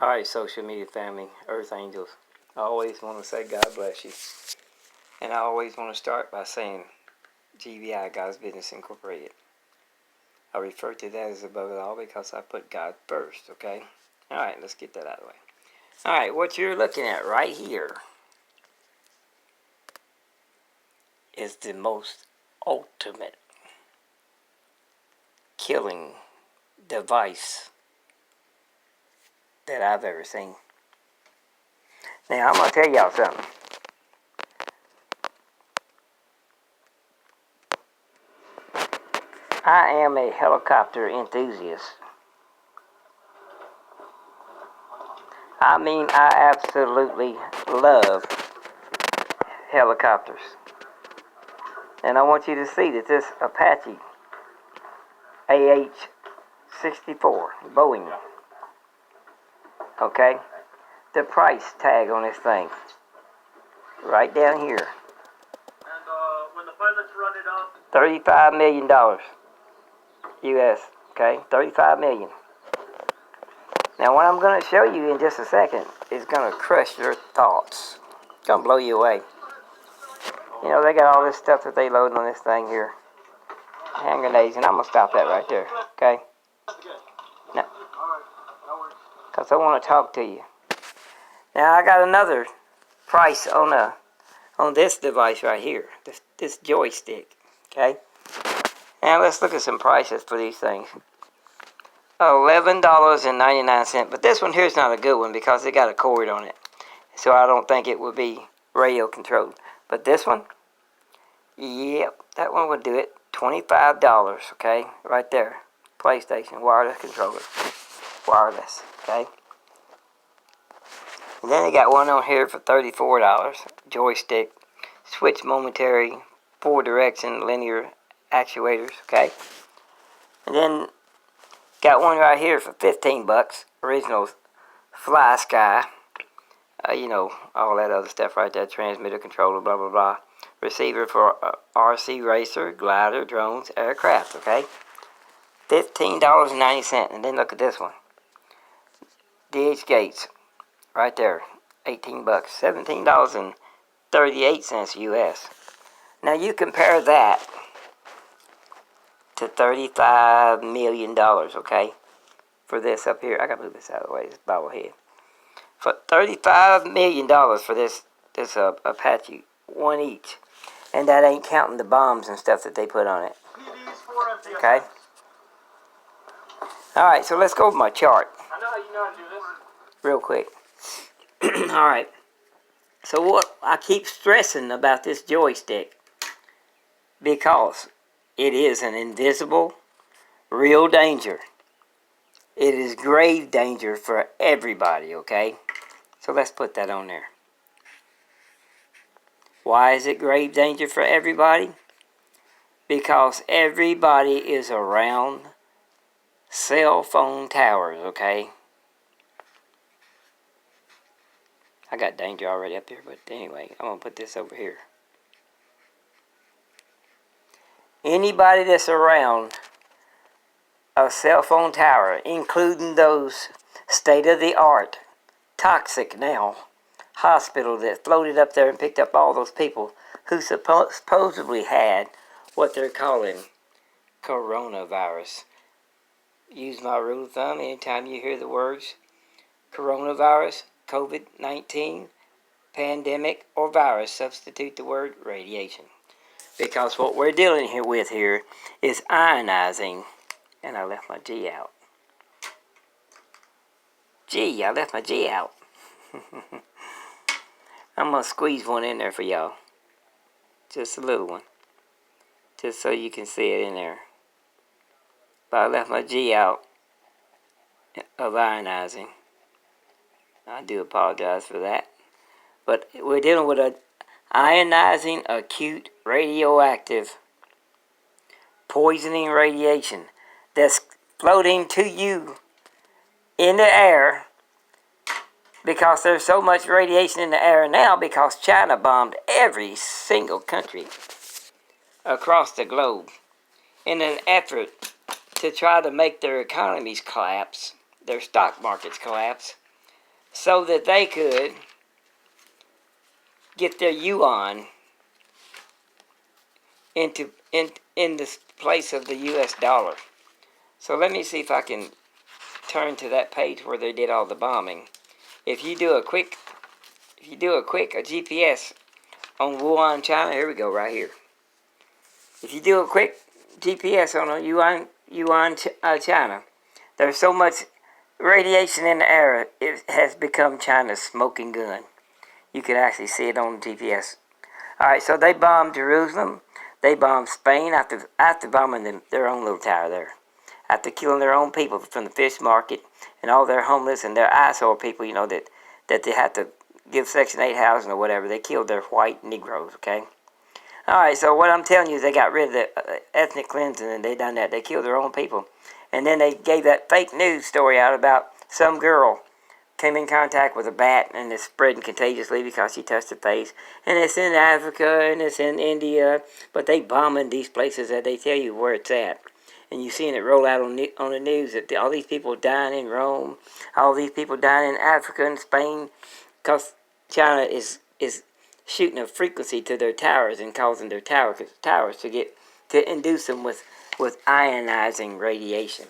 Alright, social media family, Earth Angels. I always want to say God bless you. And I always want to start by saying GBI, God's Business Incorporated. I refer to that as above it all because I put God first, okay? Alright, let's get that out of the way. Alright, what you're looking at right here is the most ultimate killing device that I've ever seen. Now, I'm going to tell y'all something. I am a helicopter enthusiast. I mean, I absolutely love helicopters. And I want you to see that this Apache AH-64 Boeing, okay, the price tag on this thing, right down here. And when the pilots run it up, $35 million, U.S., okay, $35 million. Now what I'm going to show you in just a second is going to crush your thoughts. It's going to blow you away. You know, they got all this stuff that they loading on this thing here. Hand grenades, and I'm going to stop that right there, okay? Now, because I want to talk to you. Now, I got another price on this device right here, this joystick, okay? Now, let's look at some prices for these things. $11.99, but this one here is not a good one because it got a cord on it. So I don't think it would be radio controlled. But this one, yep, that one would do it. $25, okay, right there. PlayStation, wireless controller, wireless, okay. And then they got one on here for $34, joystick, switch momentary, 4-direction linear actuators, okay. And then got one right here for $15, original Fly Sky, you know, all that other stuff right there, transmitter, controller, blah, blah, blah. Receiver for RC racer, glider, drones, aircraft, okay? $15.90, and then look at this one. DH Gates, right there, $18, $17.38 US. Now you compare that to $35 million, okay? For this up here, I gotta move this out of the way, this bobblehead. For $35 million for this Apache, one each. And that ain't counting the bombs and stuff that they put on it. Okay? Alright, so let's go over my chart. I know how you know how to do this. Real quick. Alright. So what I keep stressing about this joystick, because it is an invisible, real danger. It is grave danger for everybody, okay? So let's put that on there. Why is it grave danger for everybody? Because everybody is around cell phone towers, okay? I got danger already up here, but anyway, I'm going to put this over here. Anybody that's around a cell phone tower, including those state-of-the-art, toxic now, hospital that floated up there and picked up all those people who supposedly had what they're calling coronavirus. Use my rule of thumb, anytime you hear the words coronavirus, COVID-19, pandemic, or virus, substitute the word radiation. Because what we're dealing with here is ionizing. And I left my G out. I left my G out. I'm going to squeeze one in there for y'all. Just a little one. Just so you can see it in there. But I left my G out of ionizing. I do apologize for that. But we're dealing with an ionizing acute radioactive poisoning radiation that's floating to you in the air, because there's so much radiation in the air now because China bombed every single country across the globe in an effort to try to make their economies collapse, their stock markets collapse, so that they could get their yuan in the place of the U.S. dollar. So let me see if I can turn to that page where they did all the bombing. If you do a GPS on Wuhan, China, here we go, right here. If you do a quick GPS on Wuhan, China, there's so much radiation in the air, it has become China's smoking gun. You can actually see it on the GPS. All right, so they bombed Jerusalem. They bombed Spain after bombing their own little tower there. After killing their own people from the fish market and all their homeless and their eyesore people, you know, that they had to give Section 8 housing or whatever. They killed their white Negroes, okay? All right, so what I'm telling you is they got rid of the ethnic cleansing, and they done that. They killed their own people. And then they gave that fake news story out about some girl came in contact with a bat, and it's spreading contagiously because she touched her face. And it's in Africa, and it's in India, but they bombing these places that they tell you where it's at. And you seeing it roll out on the news that all these people dying in Rome, all these people dying in Africa and Spain, because China is shooting a frequency to their towers and causing their towers to induce them with ionizing radiation.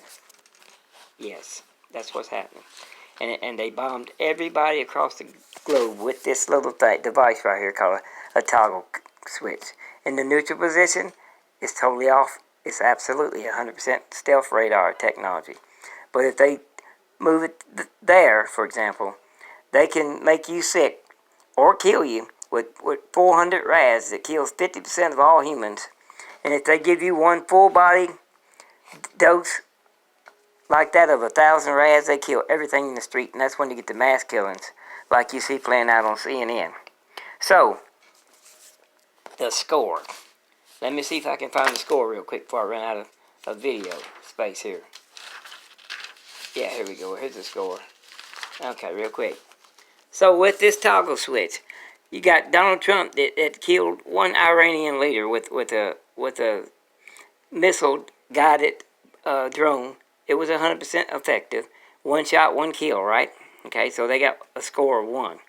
Yes, that's what's happening. And they bombed everybody across the globe with this little device right here called a toggle switch. In the neutral position, it's totally off. It's absolutely 100% stealth radar technology. But if they move it there, for example, they can make you sick or kill you with 400 rads that kills 50% of all humans. And if they give you one full body dose like that of 1,000 rads, they kill everything in the street. And that's when you get the mass killings like you see playing out on CNN. So, the score. Let me see if I can find the score real quick before I run out of video space here. Yeah, here we go. Here's the score. Okay, real quick. So with this toggle switch, you got Donald Trump that killed one Iranian leader with a missile guided drone. It was 100% effective. One shot, one kill, right? Okay, so they got a score of 1.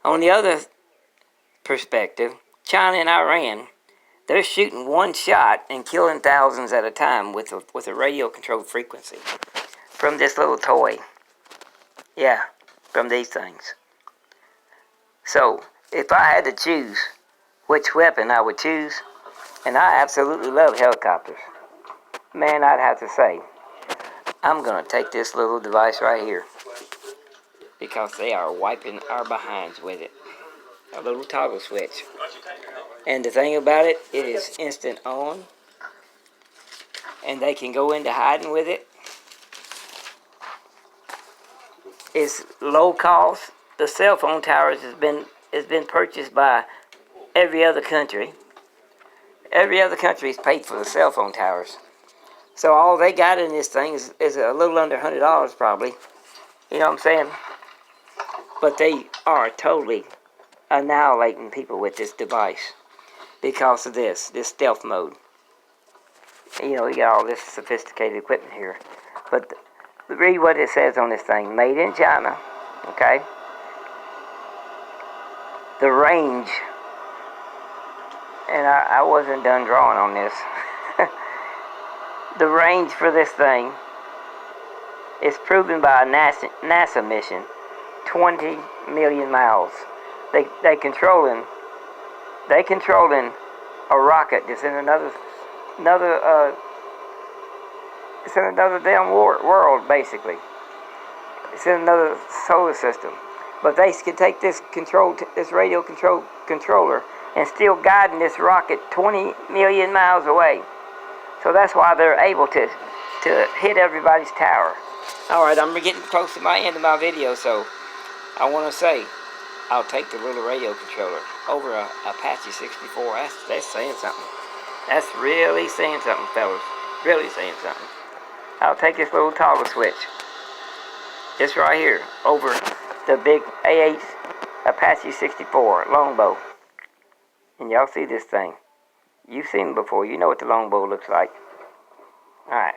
On the other perspective, China and Iran, they're shooting one shot and killing thousands at a time with a radio-controlled frequency from this little toy. Yeah, from these things. So, if I had to choose which weapon I would choose, and I absolutely love helicopters, man, I'd have to say, I'm going to take this little device right here because they are wiping our behinds with it. A little toggle switch. And the thing about it, it is instant on. And they can go into hiding with it. It's low cost. The cell phone towers has been purchased by every other country. Every other country has paid for the cell phone towers. So all they got in this thing is a little under $100 probably. You know what I'm saying? But they are totally annihilating people with this device because of this stealth mode. You know, we got all this sophisticated equipment here. But read what it says on this thing. Made in China. Okay? The range. And I wasn't done drawing on this. The range for this thing is proven by a NASA mission. 20 million miles. They controlling a rocket that's in another it's in another damn world basically. It's in another solar system. But they can take this radio controller and still guiding this rocket 20 million miles away. So that's why they're able to hit everybody's tower. Alright, I'm getting close to my end of my video, so I want to say I'll take the little radio controller over a Apache 64. That's saying something. That's really saying something, fellas. Really saying something. I'll take this little toggle switch. This right here over the big A8 Apache 64 longbow. And y'all see this thing. You've seen it before. You know what the longbow looks like. Alright.